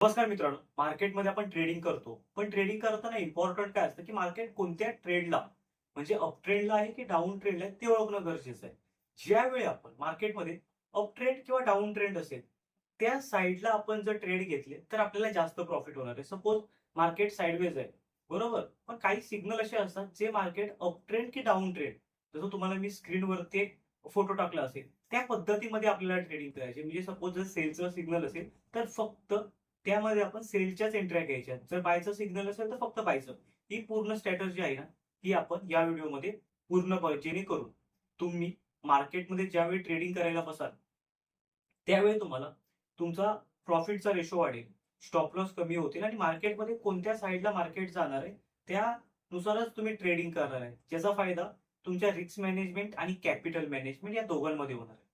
नमस्कार मित्रांनो, मार्केटमध्ये आपण ट्रेडिंग करतो. पण ट्रेडिंग करताना इम्पॉर्टंट काय असतं, की मार्केट कोणत्या ट्रेडला म्हणजे अप ट्रेंडला आहे की डाउन ट्रेंडला आहे ते ओळखणं गरजेचं आहे. ज्यावेळी आपण मार्केटमध्ये अप ट्रेंड किंवा डाउन ट्रेंड असेल, त्या साइडला आपण जर ट्रेड घेतले, तर आपल्याला जास्त प्रॉफिट होणार आहे. सपोज मार्केट साइडवेज आहे, बरोबर? पण काही सिग्नल असे असतात, जे मार्केट अप ट्रेंड की डाउन ट्रेंड, जसं तुम्हाला मी स्क्रीनवरती एक फोटो टाकला असेल, त्या पद्धतीमध्ये आपल्याला ट्रेडिंग करायची. म्हणजे सपोज जर सेलचं सिग्नल असेल, तर फक्त त्यामध्ये आपण सेलच्याच एंट्र्या घ्यायच्या. जर बायचं सिग्नल असेल तर फक्त बायचं. ही पूर्ण स्ट्रॅटेजी आहे ना, ही आपण या व्हिडिओमध्ये पूर्ण जेणेकरून तुम्ही मार्केटमध्ये ज्यावेळी ट्रेडिंग करायला बसाल, त्यावेळी तुम्हाला तुमचा प्रॉफिटचा रेशो वाढेल, स्टॉप लॉस कमी होतील आणि मार्केटमध्ये कोणत्या साइडला मार्केट जाणार आहे, त्यानुसारच तुम्ही ट्रेडिंग करणार आहे. ज्याचा फायदा तुमच्या रिस्क मॅनेजमेंट आणि कॅपिटल मॅनेजमेंट या दोघांमध्ये होणार आहे.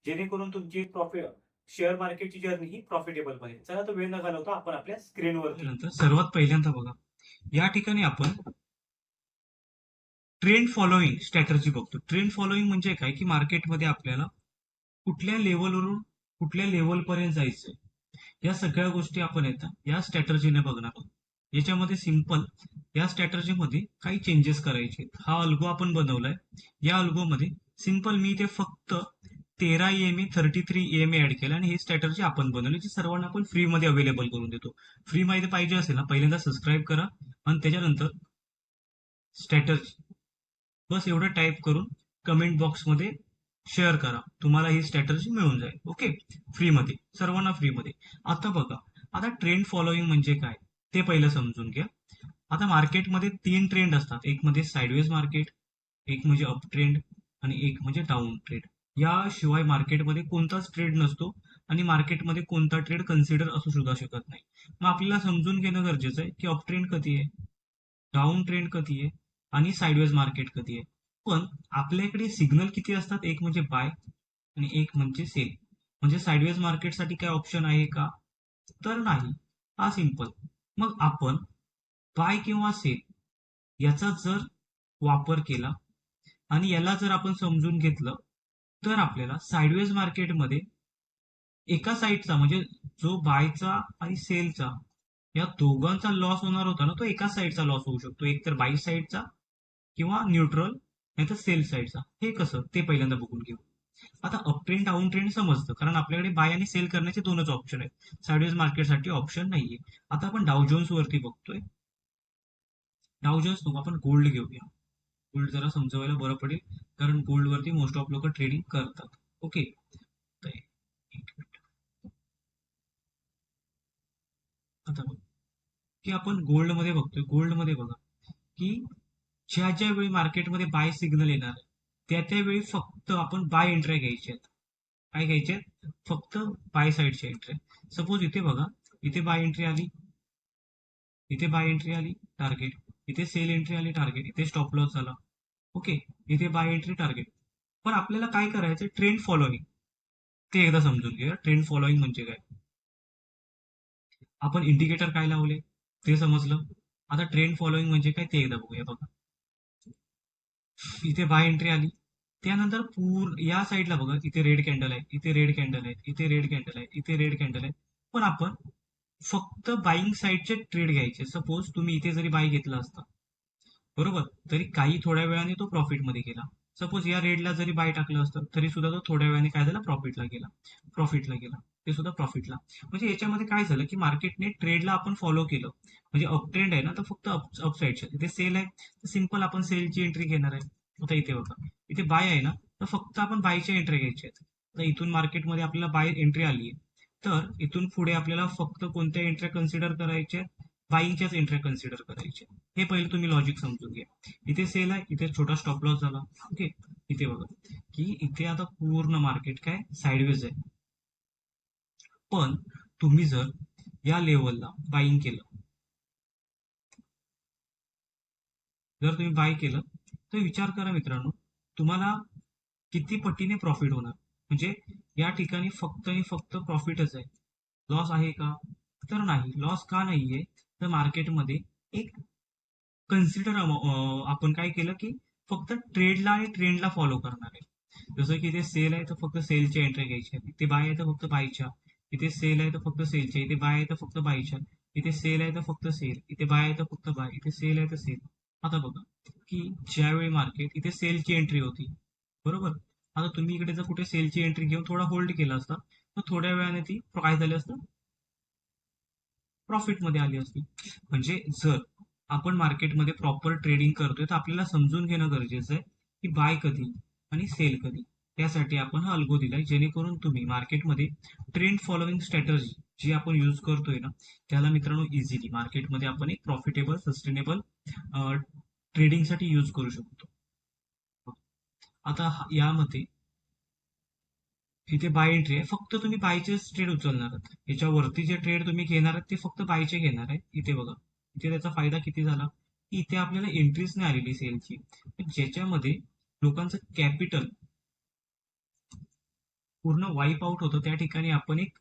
जेणेकरून तुमची प्रॉफिट शेअर मार्केटची जर्नी ही प्रॉफिटेबल बनेल. चला तर वेळ न घालवता आपण आपल्या स्क्रीनवरती येऊ. नंतर सर्वात पहिल्यांदा बघा, या ठिकाणी आपण ट्रेंड फॉलोइंग स्ट्रॅटर्जी बघतो. ट्रेंड फॉलोइंग म्हणजे काय, की मार्केटमध्ये आपल्याला कुठल्या लेवलवरून कुठल्या लेवलपर्यंत जायचंय, या सगळ्या गोष्टी आपण या स्ट्रॅटर्जीने बघणार आहोत. याच्यामध्ये सिंपल या स्ट्रॅटर्जीमध्ये काही चेंजेस करायचे. हा अल्गो आपण बनवलाय. या अल्गोमध्ये सिंपल मी ते फक्त 13 EMA 33 EMA ऍड केला आणि ही स्ट्रॅटर्जी आपण बनवली, जी सर्वांना आपण फ्रीमध्ये अवेलेबल करून देतो. फ्री माहिती पाहिजे असेल ना, पहिल्यांदा सबस्क्राईब करा आणि त्याच्यानंतर स्ट्रॅटर्जी बस एवढं टाईप करून कमेंट बॉक्समध्ये शेअर करा. तुम्हाला ही स्ट्रॅटर्जी मिळून जाईल. ओके, फ्रीमध्ये, सर्वांना फ्रीमध्ये. आता बघा, आता ट्रेंड फॉलोइंग म्हणजे काय ते पहिलं समजून घ्या. आता मार्केटमध्ये 3 ट्रेंड असतात. एक म्हणजे साइडवेज मार्केट, एक म्हणजे अप ट्रेंड आणि एक म्हणजे डाऊन ट्रेंड. याशिवाय मार्केटमध्ये कोणताच ट्रेड नसतो आणि मार्केटमध्ये कोणता ट्रेड कन्सिडर असू सुद्धा शकत नाही. मग आपल्याला समजून घेणं गरजेचं आहे की अप ट्रेंड कधी आहे, डाऊन ट्रेंड कधी आहे आणि साइडवेज मार्केट कधी आहे. पण आपल्याकडे सिग्नल किती असतात, एक म्हणजे बाय आणि एक म्हणजे सेल. म्हणजे साइडवेज मार्केटसाठी काय ऑप्शन आहे का, तर नाही. हा सिंपल. मग आपण बाय किंवा सेल याचा जर वापर केला आणि याला जर आपण समजून घेतलं, तर आपल्याला साइडवेज मार्केटमध्ये एका साईडचा म्हणजे जो बायचा आणि सेलचा या दोघांचा लॉस होणार होता ना, तो एकाच साईडचा लॉस होऊ शकतो. एक तर बाय साईडचा किंवा न्यूट्रल, नाही तर सेल साईडचा. हे कसं ते पहिल्यांदा बघून घेऊ. आता अप ट्रेंड डाऊन ट्रेंड समजतं, कारण आपल्याकडे बाय आणि सेल करण्याचे दोनच ऑप्शन आहेत. साइडवेज मार्केटसाठी ऑप्शन नाहीये. आता आपण डाव जोन्स वरती बघतोय. डाव जोन्स नको, आपण गोल्ड घेऊया. गोल्ड जरा समजवायला बरं पडेल, कारण गोल्ड वरती मोस्ट ऑफ लोक ट्रेडिंग करतात. ओके, तर एक मिनिट. आता बघ, की आपण गोल्ड मध्ये बघतोय. गोल्ड मध्ये बघा, की ज्या ज्या वेळी मार्केटमध्ये बाय सिग्नल येणार आहे, त्या त्यावेळी फक्त आपण बाय एंट्री घ्यायच्या आहेत. काय घ्यायचे आहेत? फक्त बाय साईडच्या एंट्री. सपोज इथे बघा, इथे बाय एंट्री आली, इथे बाय एंट्री आली, टार्गेट. इथे सेल एंट्री आली, टार्गेट. इथे स्टॉप लॉस झाला. ओके, इथे बाय एंट्री, टार्गेट. पण आपल्याला काय करायचं, ट्रेंड फॉलोइंग. ते एकदा समजून घ्या, ट्रेंड फॉलोइंग म्हणजे काय. आपण इंडिकेटर काय लावले ते समजलं. आता ट्रेंड फॉलोइंग म्हणजे काय ते एकदा बघूया. बघा, इथे बाय एंट्री आली, त्यानंतर पूर्ण या साईडला बघा, इथे रेड कॅन्डल आहे, इथे रेड कॅन्डल आहे, इथे रेड कॅन्डल आहे, इथे रेड कॅन्डल आहे. पण आपण फक्त बाईंग साईडचे ट्रेड घ्यायचे. सपोज तुम्ही इथे जरी बाय घेतला असता, बरोबर, तरी काही थोड्या वेळाने तो प्रॉफिटमध्ये गेला. सपोज या रेडला जरी बाय टाकलं असतं, तरी सुद्धा तो थोड्या वेळाने काय झाला, प्रॉफिटला गेला. प्रॉफिटला गेला, ते सुद्धा प्रॉफिटला. म्हणजे याच्यामध्ये काय झालं, की मार्केटने ट्रेडला आपण फॉलो केलं. म्हणजे अप ट्रेंड आहे ना, तर फक्त अप साईडच्या. इथे सेल आहे, तर सिंपल आपण सेलची एंट्री घेणार आहे. आता इथे बघा, इथे बाय आहे ना, तर फक्त आपण बायच्या एंट्री घ्यायच्या आहेत. तर इथून मार्केटमध्ये आपल्याला बाय एंट्री आली आहे, तर इथून पुढे आपल्याला फक्त कोणत्या एंट्र्या कन्सिडर करायच्या, बाईंगच्याच एंट्र्या कन्सिडर करायच्या. हे पहिले तुम्ही लॉजिक समजून घ्या. इथे सेल आहे, इथे छोटा स्टॉप लॉस झाला. ओके, इथे बघा, की इथे आता पूर्ण मार्केट काय साइडवेज आहे. पण तुम्ही जर या लेवलला बाईंग केलं, जर तुम्ही बाय केलं, तर विचार करा मित्रांनो, तुम्हाला किती पटीने प्रॉफिट होणार. म्हणजे या ठिकाणी फक्त आणि फक्त प्रॉफिटच आहे. लॉस आहे का, तर नाही. लॉस का नाहीये, तर मार्केटमध्ये एक कन्सिडर आपण काय केलं, की फक्त ट्रेडला आणि ट्रेंडला फॉलो करणार आहे. जसं की इथे सेल आहे, तर फक्त सेलच्या एंट्री घ्यायच्या. इथे बाय आहे, तर फक्त बायच्या. इथे सेल आहे तर फक्त सेलच्या, इथे बाय आहे तर फक्त बायच्या, इथे सेल आहे तर फक्त सेल, इथे बाय आहे तर फक्त बाय, इथे सेल आहे तर सेल. आता बघा की ज्यावेळी मार्केट इथे सेलची एंट्री होती, बरोबर. आता तुम्ही इकडे जर कुठे सेलची एंट्री घेऊन थोडा होल्ड केला असता तर थोड्या वेळाने ती काय झाली असतं, प्रॉफिटमध्ये आली असती. म्हणजे जर आपण मार्केटमध्ये प्रॉपर ट्रेडिंग करतोय तर आपल्याला समजून घेणं गरजेचं आहे की बाय कधी आणि सेल कधी. त्यासाठी आपण हा अल्गो दिलाय, जेणेकरून तुम्ही मार्केटमध्ये ट्रेंड फॉलोइंग स्ट्रॅटर्जी जी आपण यूज करतोय ना, त्याला मित्रांनो इझिली मार्केटमध्ये आपण एक प्रॉफिटेबल सस्टेनेबल ट्रेडिंगसाठी यूज करू शकतो. आता यामध्ये इथे बाय एंट्री आहे, फक्त तुम्ही बायचेच ट्रेड उचलणार आहात. याच्यावरती जे ट्रेड तुम्ही घेणार आहात ते फक्त बायचे घेणार आहे. इथे बघा, इथे त्याचा फायदा किती झाला की इथे आपल्याला एंट्रीच नाही आलेली सेलची, ज्याच्यामध्ये लोकांचं कॅपिटल पूर्ण वाईप आउट होतं. त्या ठिकाणी आपण एक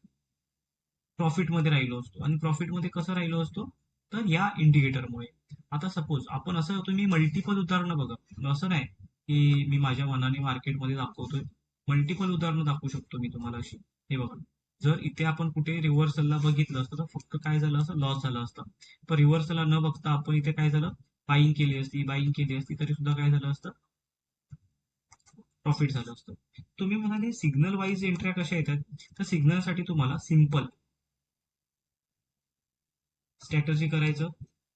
प्रॉफिटमध्ये राहिलो असतो. आणि प्रॉफिटमध्ये कसं राहिलो असतो, तर या इंडिकेटरमुळे. आता सपोज आपण असं, तुम्ही मल्टिपल उदाहरणं बघा, असं नाही की मी माझ्या मनाने मार्केटमध्ये दाखवतोय, मल्टिपल उदाहरणं दाखवू शकतो मी तुम्हाला अशी. हे बघा, जर इथे आपण कुठे रिव्हर्सलला बघितलं असतं तर फक्त काय झालं असतं, लॉस झाला असता. पण रिव्हर्सलला न बघता आपण इथे काय झालं, बाईंग केली असती तरी सुद्धा काय झालं असतं, प्रॉफिट झालं असतं. तुम्ही म्हणाले सिग्नल वाईज एंट्र्या कशा येतात, तर सिग्नलसाठी तुम्हाला सिम्पल स्ट्रॅटर्जी करायचं,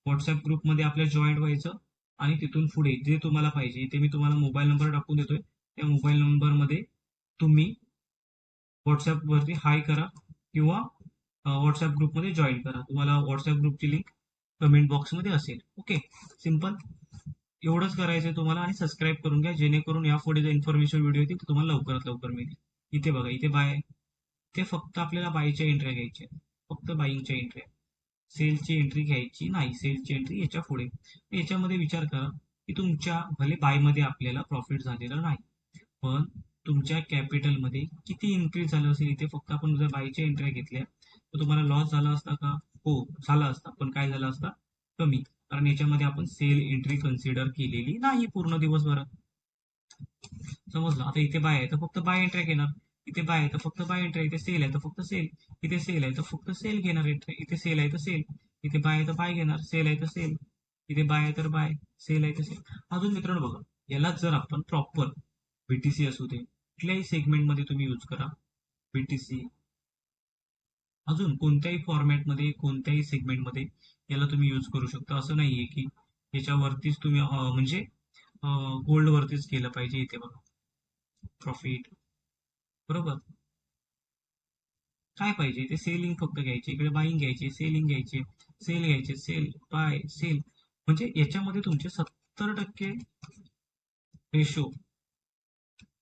व्हॉट्सअप ग्रुपमध्ये आपल्या जॉईंट व्हायचं, आणि तिथून पुढे जे तुम्हाला पाहिजे, इथे मी तुम्हाला मोबाईल नंबर टाकून देतोय, त्या मोबाईल नंबरमध्ये तुम्ही व्हॉट्सअपवरती हाय करा किंवा व्हॉट्सअप ग्रुपमध्ये जॉईन करा. तुम्हाला व्हॉट्सअप ग्रुपची लिंक कमेंट बॉक्समध्ये असेल. ओके, सिम्पल एवढंच करायचंय तुम्हाला, आणि सबस्क्राईब करून घ्या, जेणेकरून यापुढे जे इन्फॉर्मेशन व्हिडिओ येतील ते तुम्हाला लवकरात लवकर मिळतील. इथे बघा, इथे बाय, ते फक्त आपल्याला बायच्या एंट्र्या घ्यायच्या, फक्त बाईंगच्या एंट्र्या. सेलची एंट्री घ्यायची नाही, सेलची एंट्री याच्या पुढे. याच्यामध्ये विचार करा की तुमच्या भले बायमध्ये आपल्याला प्रॉफिट झालेलं नाही, पण तुमच्या कॅपिटलमध्ये किती इन्क्रीज झालं असेल. इथे फक्त आपण जर बायच्या एंट्र्या घेतल्या तर तुम्हाला लॉस झाला असता का, हो झाला असता, पण काय झाला असता, कमी. कारण याच्यामध्ये आपण सेल एंट्री कन्सिडर केलेली नाही पूर्ण दिवसभरात. समजलं. आता इथे बाय आहे तर फक्त बाय एंट्री घेणार, इथे बाय आहे तर फक्त बाय एंट्री, इथे सेल आहे तर फक्त सेल, इथे सेल आहे तर फक्त सेल घेणार एंट्री, इथे सेल आहे तर सेल, इथे बाय आहे तर बाय घेणार, सेल आहे तर सेल, इथे बाय आहे तर बाय, सेल आहे तर सेल. अजून मित्रांनो बघा, याला जर आपण प्रॉपर बीटीसी असू दे, कुठल्याही सेगमेंटमध्ये तुम्ही यूज करा बीटीसी, अजून कोणत्याही फॉर्मॅटमध्ये कोणत्याही सेगमेंटमध्ये याला तुम्ही यूज करू शकता. असं नाहीये की याच्यावरतीच तुम्ही म्हणजे गोल्ड वरतीच केलं पाहिजे. इथे बघा, प्रॉफिट, बरोबर, काय पाहिजे ते सेलिंग फक्त घ्यायचे, इकडे बाईंग घ्यायचे, सेलिंग घ्यायचे, सेल घ्यायचे, सेल बाय सेल. म्हणजे याच्यामध्ये तुमचे 70% रेशो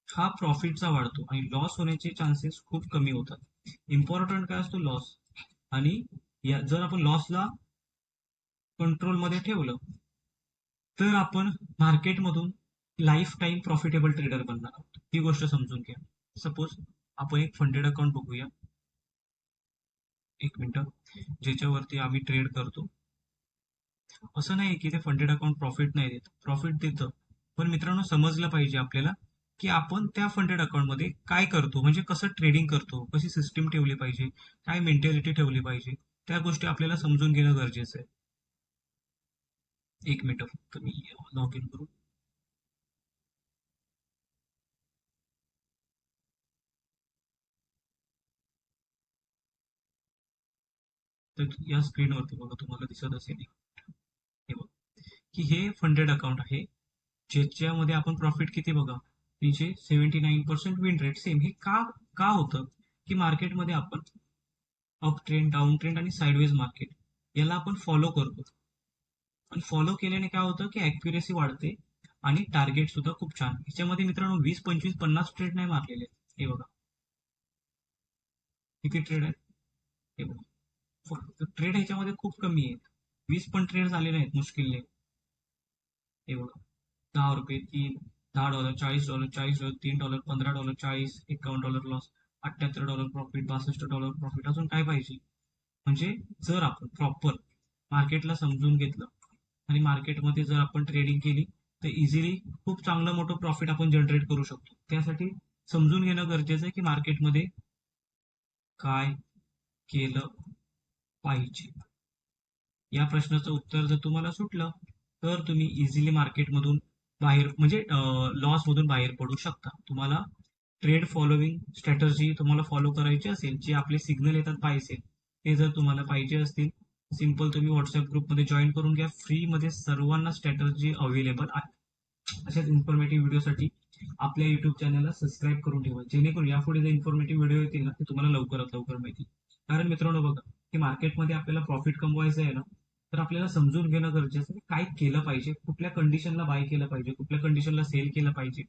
हा प्रॉफिटचा वाढतो आणि लॉस होण्याचे चान्सेस खूप कमी होतात. इम्पॉर्टंट काय असतो, लॉस. आणि जर आपण लॉसला कंट्रोलमध्ये ठेवलं तर आपण मार्केटमधून लाईफ टाईम प्रॉफिटेबल ट्रेडर बनणार आहोत. ही गोष्ट समजून घ्या. सपोज आपण एक फंडेड अकाउंट बघूया, एक मिनिट, ज्याच्यावरती आम्ही ट्रेड करतो. असं नाही की ते फंडेड अकाउंट प्रॉफिट नाही देत, प्रॉफिट देतं. पण मित्रांनो, समजलं पाहिजे आपल्याला की आपण त्या फंडेड अकाउंटमध्ये काय करतो, म्हणजे कसं ट्रेडिंग करतो, कशी सिस्टीम ठेवली पाहिजे, काय मेंटॅलिटी ठेवली पाहिजे, त्या गोष्टी आपल्याला समजून घेणं गरजेचं आहे. एक मिनिट फक्त मी लॉग इन करू. तर या स्क्रीनवरती बघा, तुम्हाला दिसत असेल हे बघा की हे फंडेड अकाउंट आहे, ज्याच्यामध्ये आपण प्रॉफिट किती बघा, 379% विन रेट. सेम हे का का होतं की मार्केटमध्ये आपण अप ट्रेंड, डाऊन ट्रेंड आणि साईडवेज मार्केट याला आपण फॉलो करतो. आणि फॉलो केल्याने काय होतं की ऍक्युरेसी वाढते आणि टार्गेट सुद्धा खूप छान. ह्याच्यामध्ये मित्रांनो 20, 25, 50 ट्रेड नाही मारलेले. हे बघा किती ट्रेड आहेत, हे बघा. फक्त ट्रेड ह्याच्यामध्ये खूप कमी आहेत, 20 पण ट्रेड झाले नाहीत मुश्किलने. हे बघा, $10, 3, $10, $40, $40, $3, $15, 40, $51 लॉस, $78 प्रॉफिट, $62 प्रॉफिट. अजून काय पाहिजे. म्हणजे जर आपण प्रॉपर मार्केटला समजून घेतलं आणि मार्केटमध्ये जर आपण ट्रेडिंग केली तर इझिली खूप चांगलं मोठं प्रॉफिट आपण जनरेट करू शकतो. त्यासाठी समजून घेणं गरजेचं आहे की मार्केटमध्ये काय केलं पाहिजे? या प्रश्नाचं उत्तर जर तुम्हाला सुटलं तर तुम्ही इझिली मार्केटमधून बाहेर म्हणजे लॉस मधून बाहेर पडू शकता. तुम्हाला ट्रेड फॉलोविंग स्ट्रॅटर्जी तुम्हाला फॉलो करायची असेल, जे आपले सिग्नल येतात बायचे, ते जर तुम्हाला पाहिजे असतील, सिंपल तुम्ही व्हॉट्सअप ग्रुपमध्ये जॉईन करून घ्या. फ्रीमध्ये सर्वांना स्ट्रॅटर्जी अवेलेबल आहे. अशाच इन्फॉर्मेटिव्ह व्हिडिओसाठी आपल्या युट्यूब चॅनलला सबस्क्राईब करून ठेवा, जेणेकरून यापुढे जे इन्फॉर्मेटिव्ह व्हिडिओ येतील ना, ते तुम्हाला लवकरात लवकर मिळतील. कारण मित्रांनो बघा, की मार्केटमध्ये आपल्याला प्रॉफिट कमवायचं आहे ना, तर आपल्याला समजून घेणं गरजेचं आहे, काय केलं पाहिजे, कुठल्या कंडिशनला बाय केलं पाहिजे, कुठल्या कंडिशनला सेल केलं पाहिजे,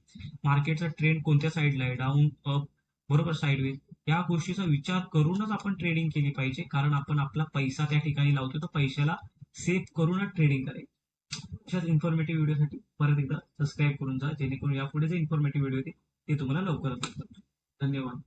मार्केटचा ट्रेंड कोणत्या साईडला आहे, डाऊन, अप, बरोबर, साईडवेज, या गोष्टीचा विचार करूनच आपण ट्रेडिंग केली पाहिजे. कारण आपण आपला पैसा त्या ठिकाणी लावतो, तर पैशाला सेव्ह करूनच ट्रेडिंग करायची. अशाच इन्फॉर्मेटिव्ह व्हिडिओसाठी परत एकदा सबस्क्राईब करून जा, जेणेकरून यापुढे जे इन्फॉर्मेटिव्ह व्हिडिओ येतील ते तुम्हाला लवकरच मिळतील. धन्यवाद.